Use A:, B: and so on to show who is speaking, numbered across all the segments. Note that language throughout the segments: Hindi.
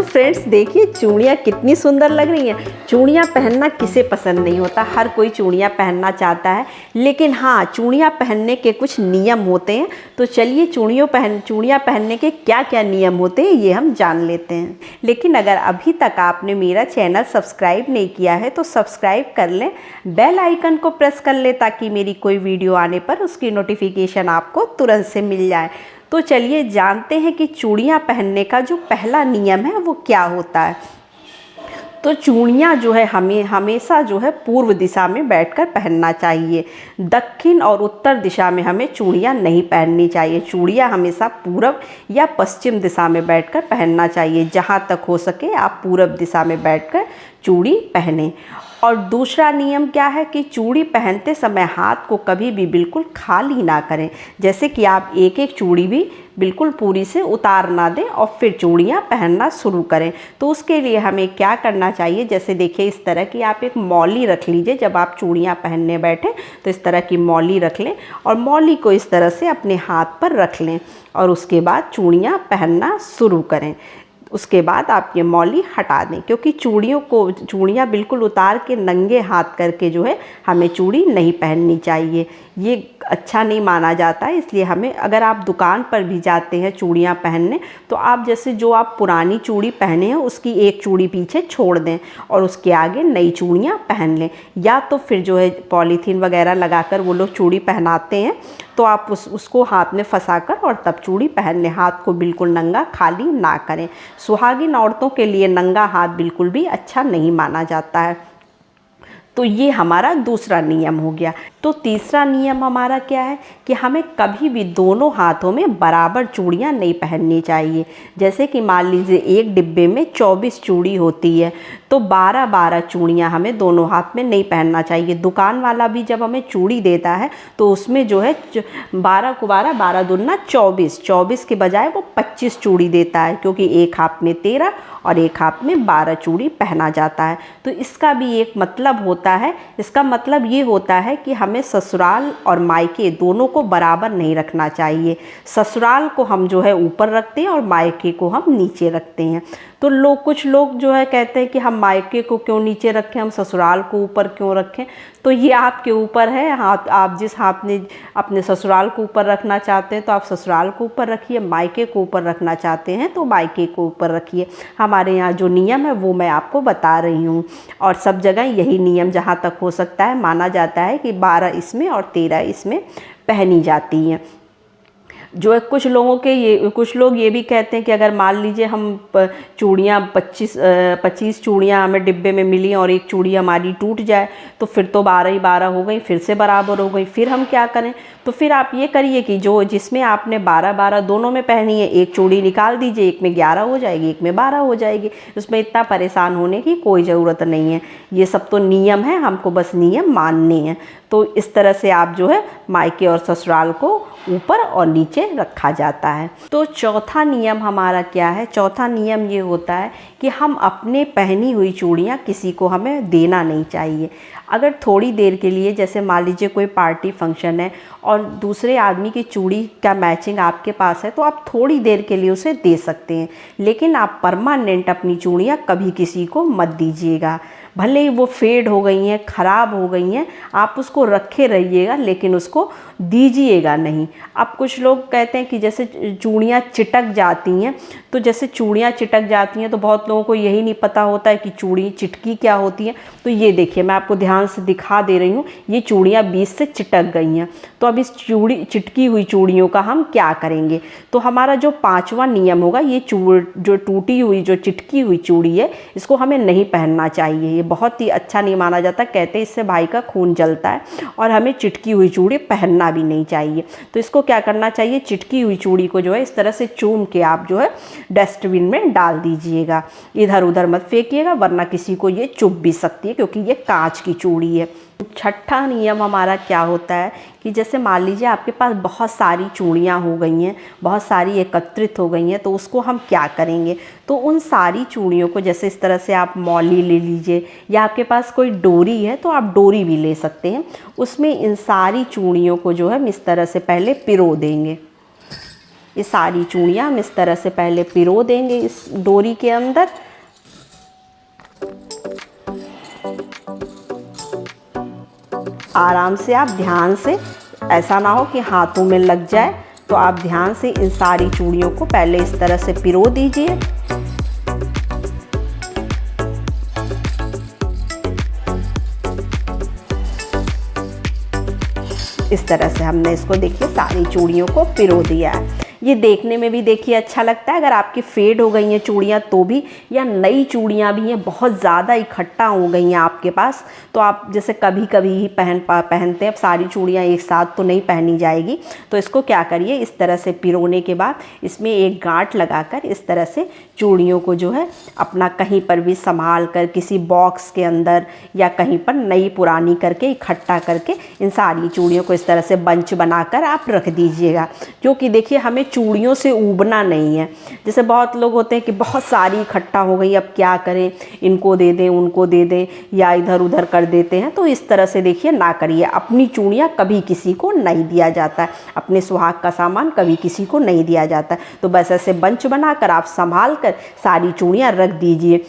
A: तो फ्रेंड्स देखिए चूड़ियाँ कितनी सुंदर लग रही हैं। चूड़ियाँ पहनना किसे पसंद नहीं होता, हर कोई चूड़ियाँ पहनना चाहता है। लेकिन हाँ, चूड़ियाँ पहनने के कुछ नियम होते हैं। तो चलिए चूड़ियाँ पहनने के क्या क्या नियम होते हैं ये हम जान लेते हैं। लेकिन अगर अभी तक आपने मेरा चैनल सब्सक्राइब नहीं किया है तो सब्सक्राइब कर लें, बेल आइकन को प्रेस कर लें ताकि मेरी कोई वीडियो आने पर उसकी नोटिफिकेशन आपको तुरंत से मिल जाए। तो चलिए जानते हैं कि चूड़ियाँ पहनने का जो पहला नियम है वो क्या होता है। तो चूड़ियाँ जो है हमेशा जो है पूर्व दिशा में बैठकर पहनना चाहिए। दक्षिण और उत्तर दिशा में हमें चूड़ियाँ नहीं पहननी चाहिए। चूड़ियाँ हमेशा पूरब या पश्चिम दिशा में बैठकर पहनना चाहिए। जहाँ तक हो सके आप पूरब दिशा में बैठकर चूड़ी पहने। और दूसरा नियम क्या है कि चूड़ी पहनते समय हाथ को कभी भी बिल्कुल खाली ना करें। जैसे कि आप एक एक चूड़ी भी बिल्कुल पूरी से उतार ना दें और फिर चूड़ियाँ पहनना शुरू करें। तो उसके लिए हमें क्या करना चाहिए, जैसे देखिए इस तरह की आप एक मौली रख लीजिए। जब आप चूड़ियाँ पहनने बैठें तो इस तरह की मौली रख लें और मौली को इस तरह से अपने हाथ पर रख लें और उसके बाद चूड़ियाँ पहनना शुरू करें। उसके बाद आप ये मौली हटा दें, क्योंकि चूड़ियाँ बिल्कुल उतार के नंगे हाथ करके जो है हमें चूड़ी नहीं पहननी चाहिए। ये अच्छा नहीं माना जाता है। इसलिए हमें, अगर आप दुकान पर भी जाते हैं चूड़ियाँ पहनने, तो आप जैसे जो आप पुरानी चूड़ी पहने हैं उसकी एक चूड़ी पीछे छोड़ दें और उसके आगे नई चूड़ियाँ पहन लें। या तो फिर जो है पॉलीथीन वगैरह लगाकर वो लोग चूड़ी पहनाते हैं, तो आप उसको हाथ में फंसाकर और तब चूड़ी पहन लें। हाथ को बिल्कुल नंगा खाली ना करें। सुहागिन औरतों के लिए नंगा हाथ बिल्कुल भी अच्छा नहीं माना जाता है। तो ये हमारा दूसरा नियम हो गया। तो तीसरा नियम हमारा क्या है कि हमें कभी भी दोनों हाथों में बराबर चूड़ियाँ नहीं पहननी चाहिए। जैसे कि मान लीजिए एक डिब्बे में 24 चूड़ी होती है, तो 12-12 चूड़ियाँ हमें दोनों हाथ में नहीं पहनना चाहिए। दुकान वाला भी जब हमें चूड़ी देता है तो उसमें जो है 12 को 12, 12 दूना 24, 24 के बजाय वो 25 चूड़ी देता है, क्योंकि एक हाथ में 13 और एक हाथ में 12 चूड़ी पहना जाता है। तो इसका भी एक मतलब होता है। इसका मतलब ये होता है कि हमें ससुराल और मायके दोनों को बराबर नहीं रखना चाहिए। ससुराल को हम जो है ऊपर रखते हैं और मायके को हम नीचे रखते हैं। तो कुछ लोग जो है कहते हैं कि हम मायके को क्यों नीचे रखें, हम ससुराल को ऊपर क्यों रखें। तो ये आपके ऊपर है। हाथ आप जिस हाथ में अपने ससुराल को ऊपर रखना चाहते हैं तो आप ससुराल को ऊपर रखिए, मायके को ऊपर रखना चाहते हैं तो मायके को ऊपर रखिए। हमारे यहाँ जो नियम है वो मैं आपको बता रही हूँ। और सब जगह यही नियम जहाँ तक हो सकता है माना जाता है कि 12 इसमें और 13 इसमें पहनी जाती हैं। जो है कुछ लोग ये भी कहते हैं कि अगर मान लीजिए हम चूड़ियाँ 25 चूड़ियाँ हमें डिब्बे में मिली और एक चूड़ी हमारी टूट जाए तो फिर तो 12 ही 12 हो गई, फिर से बराबर हो गई। फिर हम क्या करें? तो फिर आप ये करिए कि जिसमें आपने 12-12 दोनों में पहनी है, एक चूड़ी निकाल दीजिए, एक में 11 हो जाएगी, एक में 12 हो जाएगी। उसमें इतना परेशान होने की कोई ज़रूरत नहीं है। ये सब तो नियम है, हमको बस नियम मानने हैं। तो इस तरह से आप जो है मायके और ससुराल को ऊपर और नीचे रखा जाता है। तो चौथा नियम हमारा क्या है? चौथा नियम ये होता है कि हम अपने पहनी हुई चूड़ियाँ किसी को हमें देना नहीं चाहिए। अगर थोड़ी देर के लिए, जैसे मान लीजिए कोई पार्टी फंक्शन है और दूसरे आदमी की चूड़ी का मैचिंग आपके पास है, तो आप थोड़ी देर के लिए उसे दे सकते हैं। लेकिन आप परमानेंट अपनी चूड़ियाँ कभी किसी को मत दीजिएगा। भले ही वो फेड हो गई हैं, ख़राब हो गई हैं, आप उसको रखे रहिएगा लेकिन उसको दीजिएगा नहीं। अब कुछ लोग कहते हैं कि जैसे चूड़ियाँ चिटक जाती हैं, तो जैसे चूड़ियाँ चिटक जाती हैं तो बहुत लोगों को यही नहीं पता होता है कि चूड़ी चिटकी क्या होती है। तो ये देखिए मैं आपको ध्यान से दिखा दे रही हूँ, ये चूड़ियाँ बीच से चिटक गई हैं। तो अब इस चिटकी हुई चूड़ियों का हम क्या करेंगे? तो हमारा जो 5वां नियम होगा, ये जो टूटी हुई जो चिटकी हुई चूड़ी है इसको हमें नहीं पहनना चाहिए। ये बहुत ही अच्छा नहीं माना जाता। कहते हैं इससे भाई का खून जलता है और हमें चिटकी हुई चूड़ी पहनना भी नहीं चाहिए। तो इसको क्या करना चाहिए? चिटकी हुई चूड़ी को जो है इस तरह से चूम के आप जो है डस्टबिन में डाल दीजिएगा। इधर उधर मत फेंकिएगा, वरना किसी को ये चुभ भी सकती है, क्योंकि ये कांच की चूड़ी है। छठा नियम हमारा क्या होता है कि जैसे मान लीजिए आपके पास बहुत सारी चूड़ियाँ हो गई हैं, बहुत सारी एकत्रित हो गई हैं, तो उसको हम क्या करेंगे? तो उन सारी चूड़ियों को जैसे इस तरह से आप मौली ले लीजिए, या आपके पास कोई डोरी है तो आप डोरी भी ले सकते हैं। उसमें इन सारी चूड़ियों को जो है हम इस तरह से पहले पिरो देंगे। ये सारी चूड़ियाँ हम इस तरह से पहले पिरो देंगे इस डोरी के अंदर। आराम से आप ध्यान से, ऐसा ना हो कि हाथों में लग जाए, तो आप ध्यान से इन सारी चूड़ियों को पहले इस तरह से पिरो दीजिए। इस तरह से हमने इसको देखिए सारी चूड़ियों को पिरो दिया है। ये देखने में भी देखिए अच्छा लगता है। अगर आपकी फेड हो गई हैं चूड़ियाँ तो भी, या नई चूड़ियाँ भी हैं बहुत ज़्यादा इकट्ठा हो गई हैं आपके पास, तो आप जैसे कभी कभी ही पहनते हैं, अब सारी चूड़ियाँ एक साथ तो नहीं पहनी जाएगी, तो इसको क्या करिए, इस तरह से पिरोने के बाद इसमें एक गांठ लगाकर इस तरह से चूड़ियों को जो है अपना कहीं पर भी संभाल कर किसी बॉक्स के अंदर या कहीं पर नई पुरानी करके इकट्ठा करके इन सारी चूड़ियों को इस तरह से बंच बनाकर आप रख दीजिएगा। क्योंकि देखिए हमें चूड़ियों से ऊबना नहीं है। जैसे बहुत लोग होते हैं कि बहुत सारी इकट्ठा हो गई, अब क्या करें, इनको दे दें उनको दे दें या इधर उधर कर देते हैं, तो इस तरह से देखिए ना करिए। अपनी चूड़ियाँ कभी किसी को नहीं दिया जाता है, अपने सुहाग का सामान कभी किसी को नहीं दिया जाता है। तो बस ऐसे बंच बनाकर आप संभाल कर सारी चूड़ियाँ रख दीजिए।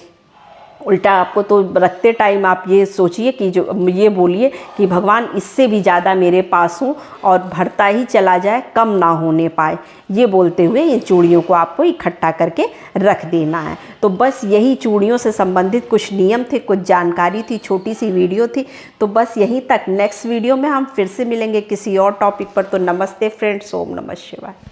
A: उल्टा आपको तो रखते टाइम आप ये सोचिए कि जो ये बोलिए कि भगवान इससे भी ज़्यादा मेरे पास हो और भरता ही चला जाए, कम ना होने पाए, ये बोलते हुए ये चूड़ियों को आपको इकट्ठा करके रख देना है। तो बस यही चूड़ियों से संबंधित कुछ नियम थे, कुछ जानकारी थी, छोटी सी वीडियो थी। तो बस यहीं तक। नेक्स्ट वीडियो में हम फिर से मिलेंगे किसी और टॉपिक पर। तो नमस्ते फ्रेंड्स, ओम नमः शिवाय।